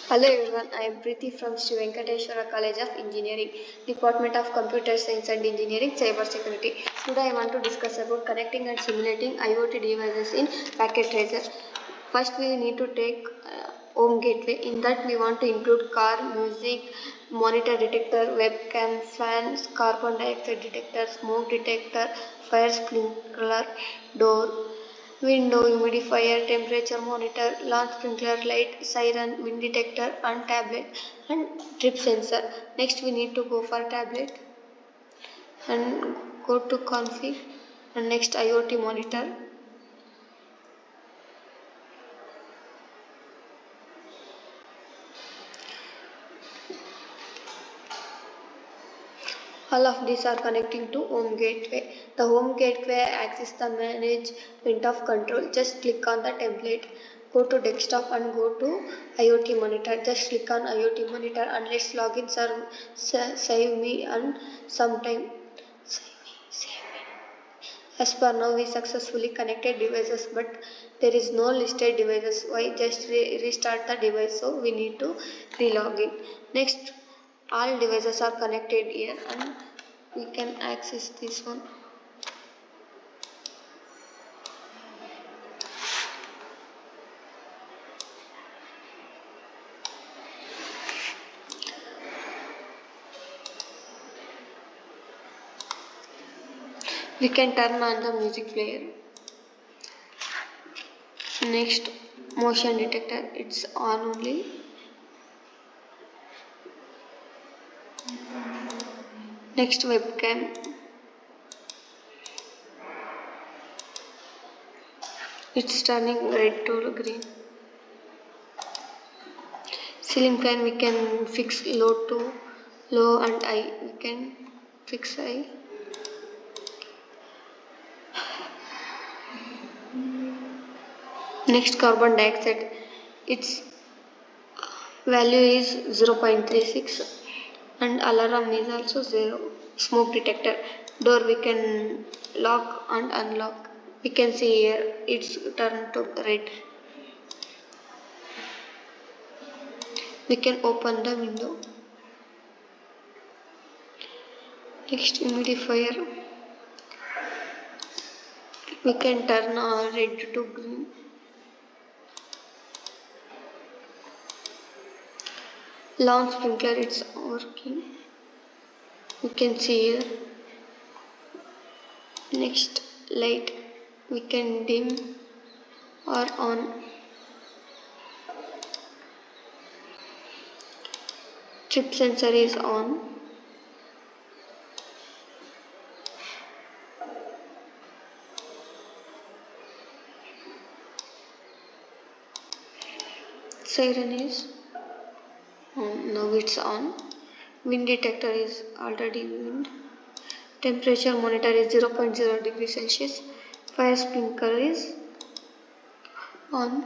Hello everyone, I am Preeti from Sri Venkateshwara College of Engineering, Department of Computer Science and Engineering, Cyber Security. Today I want to discuss about connecting and simulating IoT devices in Packet Tracer. First we need to take home gateway. In that we want to include car, music, monitor detector, webcam, fans, carbon dioxide detector, smoke detector, fire sprinkler, door, window, humidifier, temperature monitor, launch sprinkler light, siren, wind detector and tablet and trip sensor. Next we need to go for tablet and go to config and next IoT monitor. All of these are connecting to home gateway. The home gateway access the management of control. Just click on the template. Go to desktop and go to IoT monitor. Just click on IoT monitor and let's log in, save me and sometime. Save me. As per now we successfully connected devices but there is no listed devices. Why? Just restart the device, so we need to re-log in. Next, all devices are connected here and we can access this one. We can turn on the music player. Next, motion detector, it's on only. Next, webcam. It's turning red to green. Ceiling fan, we can fix low to low and high. We can fix high. Next, carbon dioxide, its value is 0.36 and alarm is also 0. Smoke detector, door we can lock and unlock. We can see here it's turned to red. We can open the window. Next, humidifier, we can turn red to green. Lawn sprinkler, it's working. We can see here. Next, light, we can dim or on. Trip sensor is on. Siren is on. Now it's on. Wind detector is already wind. Temperature monitor is 0.0 degrees Celsius. Fire sprinkler is on.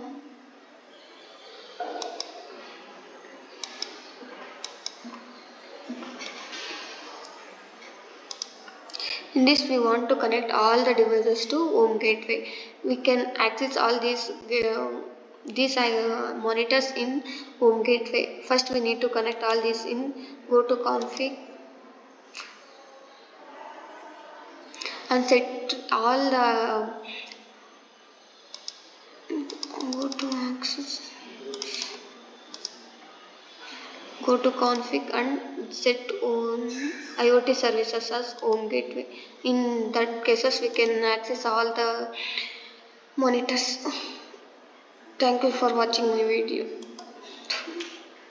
In this we want to connect all the devices to home gateway. We can access all these monitors in home gateway. First we need to connect all these in. Go to config and set all the. Go to access. Go to config and set on IoT services as home gateway. In that cases we can access all the monitors. Thank you for watching my video.